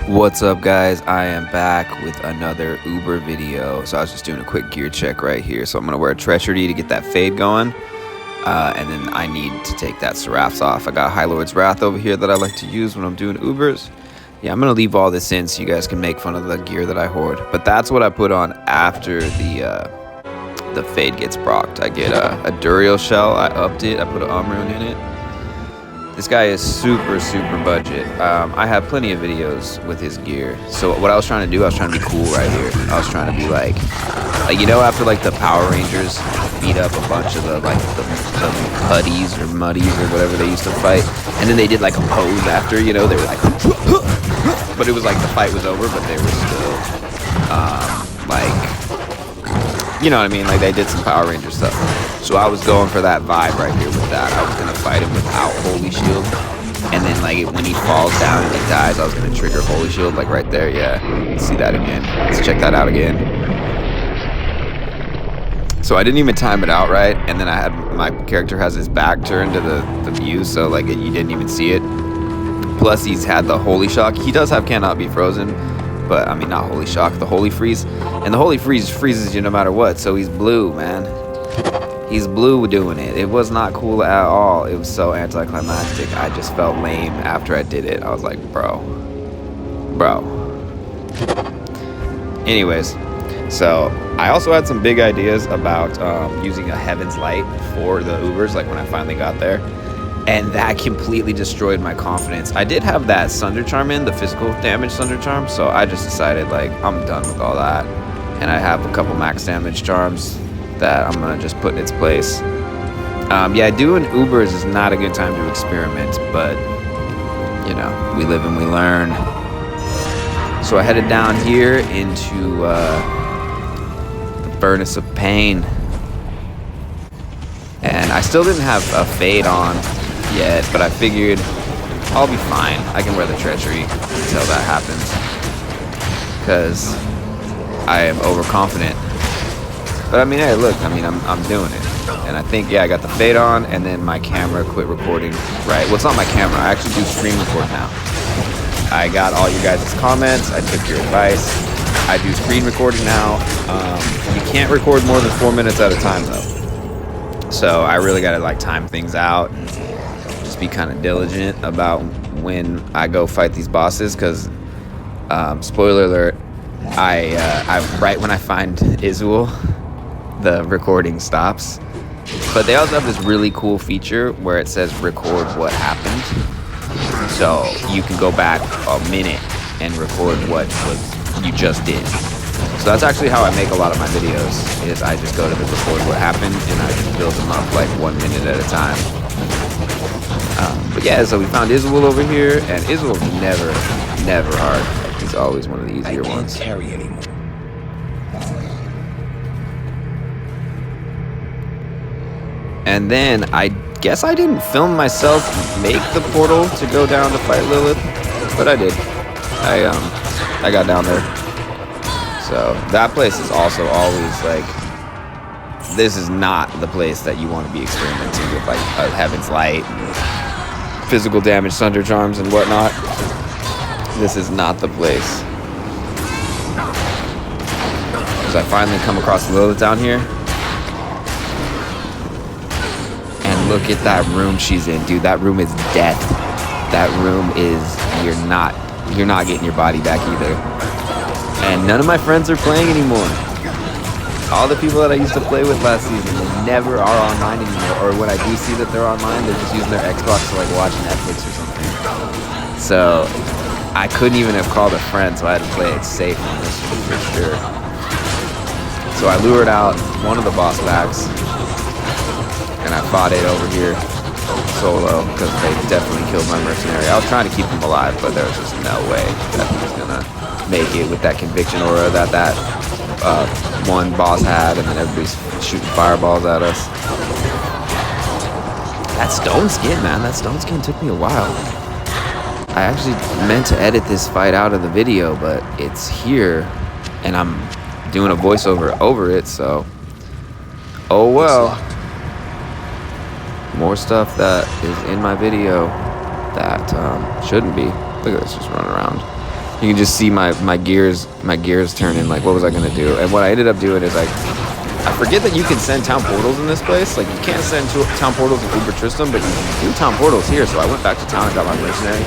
What's up, guys? I am back with another Uber video. So I was just doing a quick gear check right here. So I'm gonna wear a treachery to get that fade going, and then I need to take that Seraphs off. I got High Lord's Wrath over here that I like to use when I'm doing Ubers. Yeah, I'm gonna leave all this in so you guys can make fun of the gear that I hoard. But that's what I put on after the fade gets procced. I get a Duriel shell. I upped it. I put an Umrune in it. This guy is super budget. I have plenty of videos with his gear. So what I was trying to do, I was trying to be cool right here. I was trying to be like you know, after like the Power Rangers beat up a bunch of the putties or muddies or whatever they used to fight, and then they did like a pose after, you know, they were like, but it was like the fight was over, but they were still you know what I mean? Like they did some Power Ranger stuff. So I was going for that vibe right here with that. I was gonna fight him without Holy Shield, and then like when he falls down and he dies, I was gonna trigger Holy Shield like right there. Yeah, let's see that again. Let's check that out again. So I didn't even time it out right, and then I had my character has his back turned to the view, so like you didn't even see it. Plus he's had the Holy Shock. He does have Cannot Be Frozen, but I mean not Holy Shock, the Holy Freeze. And the Holy Freeze freezes you no matter what, so he's blue, man. He's blue doing it. It was not cool at all. It was so anticlimactic. I just felt lame after I did it. I was like, bro. Anyways, so I also had some big ideas about using a Heaven's Light for the Ubers, like when I finally got there. And that completely destroyed my confidence. I did have that Sunder Charm in, the physical damage Sunder Charm, so I just decided like I'm done with all that. And I have a couple max damage charms that I'm gonna just put in its place. Yeah, doing Ubers is not a good time to experiment, but you know, we live and we learn. So I headed down here into the Furnace of Pain. And I still didn't have a fade on yet, but I figured I'll be fine. I can wear the treachery until that happens, because I am overconfident. But I mean, hey, look, I mean, I'm doing it. And I think, yeah, I got the fade on, and then my camera quit recording, right? Well, it's not my camera. I actually do screen record now. I got all you guys' comments. I took your advice. I do screen recording now. You can't record more than 4 minutes at a time, though. So I really got to like time things out and just be kind of diligent about when I go fight these bosses, because spoiler alert, I right when I find Izul, the recording stops. But they also have this really cool feature where it says record what happened, so you can go back a minute and record what you just did. So that's actually how I make a lot of my videos, is I just go to the record what happened and I just build them up like 1 minute at a time. But yeah, so we found Izul over here, and Izul's never hard. He's always one of the easier ones. Carry anymore. And then I guess I didn't film myself make the portal to go down to fight Lilith, but I did. I got down there. So that place is also always like, this is not the place that you want to be experimenting with like Heaven's Light and physical damage Sunder Charms and whatnot. This is not the place. Because I finally come across Lilith down here. And look at that room she's in, dude. That room is death. That room is, you're not getting your body back either. And none of my friends are playing anymore. All the people that I used to play with last season, they never are online anymore. Or when I do see that they're online, they're just using their Xbox to like watch Netflix or something. So I couldn't even have called a friend, so I had to play it safe on this one for sure. So I lured out one of the boss packs, and I fought it over here solo, because they definitely killed my mercenary. I was trying to keep him alive, but there was just no way that he was gonna make it with that conviction aura that one boss had, and then everybody's shooting fireballs at us. That stone skin, man, that stone skin took me a while. I actually meant to edit this fight out of the video, but it's here, and I'm doing a voiceover over it, so oh well. More stuff that is in my video that shouldn't be. Look at this, just running around. You can just see my gears turning. Like, what was I gonna do? And what I ended up doing is, like, I forget that you can send town portals in this place. Like, you can't send town portals in Uber Tristram, but you can do town portals here. So I went back to town and got my mercenary,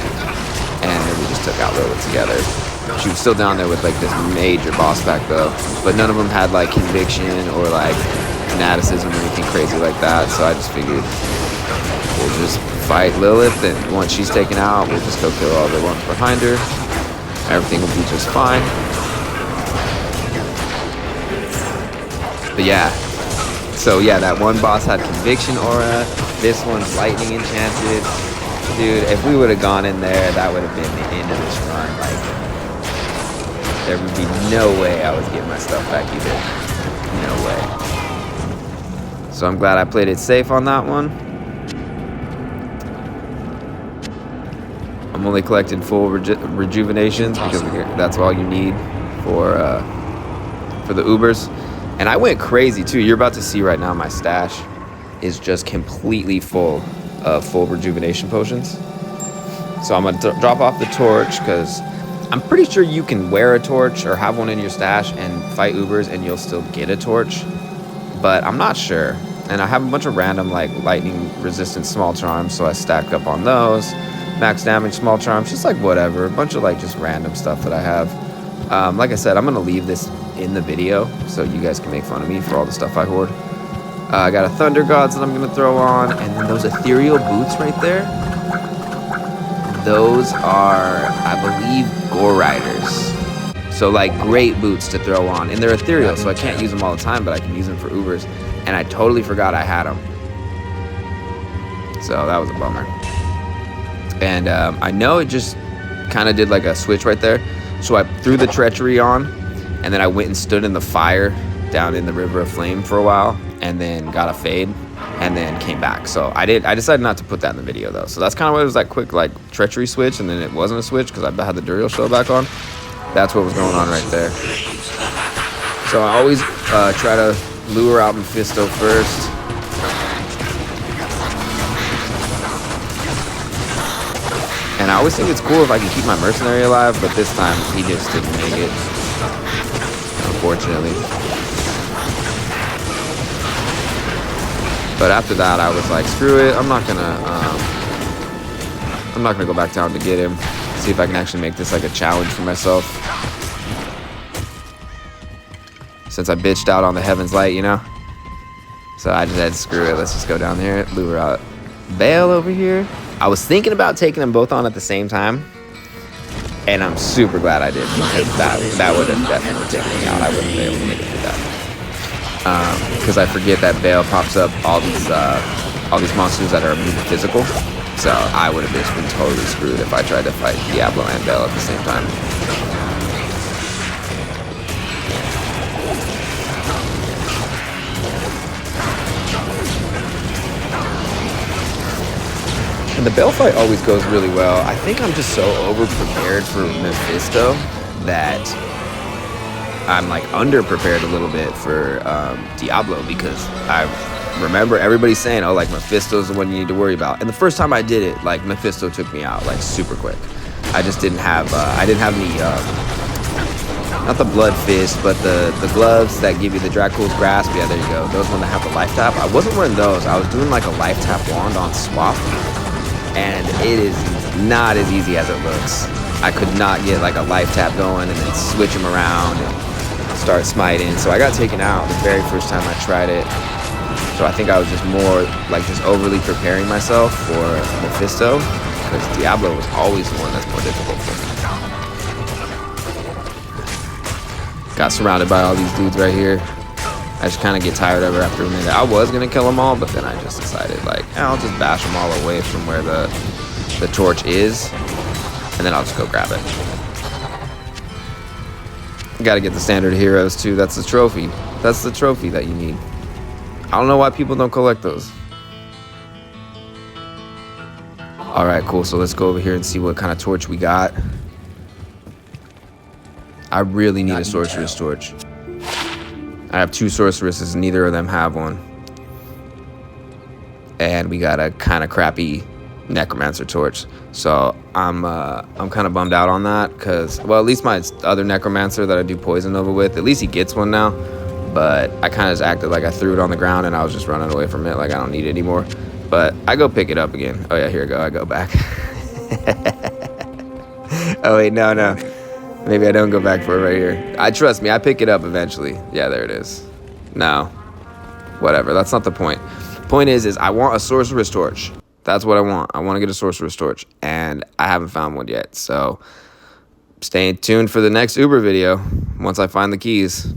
and then we just took out Lilith together. She was still down there with, like, this major boss back, though. But none of them had, like, conviction or, like, fanaticism or anything crazy like that. So I just figured we'll just fight Lilith, and once she's taken out, we'll just go kill all the ones behind her. Everything will be just fine. But yeah, so yeah, that one boss had conviction aura. This one's lightning enchanted. Dude, if we would have gone in there, that would have been the end of this run. Like, there would be no way I was getting my stuff back either. No way. So I'm glad I played it safe on that one. I'm only collecting full rejuvenations because that's all you need for the Ubers. And I went crazy too. You're about to see right now my stash is just completely full of full rejuvenation potions. So I'm gonna drop off the torch because I'm pretty sure you can wear a torch or have one in your stash and fight Ubers and you'll still get a torch. But I'm not sure. And I have a bunch of random, like, lightning resistant small charms, so I stacked up on those. Max damage small charms, just like whatever. A bunch of, like, just random stuff that I have. Like I said, I'm gonna leave this in the video so you guys can make fun of me for all the stuff I hoard. I got a Thunder Gods that I'm gonna throw on, and then those ethereal boots right there, those are, I believe, Gore Riders. So, like, great boots to throw on, and they're ethereal, so I can't use them all the time, but I can use them for Ubers. And I totally forgot I had them, so that was a bummer. And I know it just kind of did like a switch right there. So I threw the treachery on, and then I went and stood in the fire down in the River of Flame for a while, and then got a fade, and then came back. So I decided not to put that in the video though. So that's kind of what it was, that quick like treachery switch, and then it wasn't a switch because I had the Duriel shell back on. That's what was going on right there. So I always try to lure out Mephisto first. And I always think it's cool if I can keep my mercenary alive, but this time he just didn't make it, unfortunately. But after that, I was like, screw it. I'm not gonna go back down to get him. See if I can actually make this like a challenge for myself. Since I bitched out on the Heaven's Light, you know? So I just had, screw it, let's just go down here, lure out Bale over here. I was thinking about taking them both on at the same time, and I'm super glad I did, because that would have definitely taken me out. I wouldn't be able to make it through that. Because I forget that Bale pops up all these monsters that are immune to physical, so I would have just been totally screwed if I tried to fight Diablo and Bale at the same time. And the Bale fight always goes really well. I think I'm just so over-prepared for Mephisto that I'm like under-prepared a little bit for Diablo, because I remember everybody saying, oh, like Mephisto's the one you need to worry about. And the first time I did it, like Mephisto took me out like super quick. I just didn't have, I didn't have any, not the blood fist, but the gloves that give you the Dracula's grasp. Yeah, there you go. Those ones that have the life tap. I wasn't wearing those. I was doing like a life tap wand on swap. And it is not as easy as it looks. I could not get like a life tap going and then switch them around and start smiting. So I got taken out the very first time I tried it. So I think I was just more like just overly preparing myself for Mephisto, because Diablo was always the one that's more difficult for me. Got surrounded by all these dudes right here. I just kind of get tired of it after a minute. I was going to kill them all, but then I just decided, like, I'll just bash them all away from where the torch is, and then I'll just go grab it. Got to get the standard heroes, too. That's the trophy. That's the trophy that you need. I don't know why people don't collect those. All right, cool. So let's go over here and see what kind of torch we got. I really need a sorcerer's torch. I have 2 sorceresses, neither of them have one. And we got a kind of crappy necromancer torch. So I'm kind of bummed out on that because, well, at least my other necromancer that I do poison over with, at least he gets one now. But I kind of just acted like I threw it on the ground and I was just running away from it, like I don't need it anymore. But I go pick it up again. Oh yeah, here we go. I go back. Oh wait, no. Maybe I don't go back for it right here. Trust me, I pick it up eventually. Yeah, there it is. No, whatever. That's not the point. Point is I want a sorcerer's torch. That's what I want. I want to get a sorcerer's torch, and I haven't found one yet. So stay tuned for the next Uber video once I find the keys.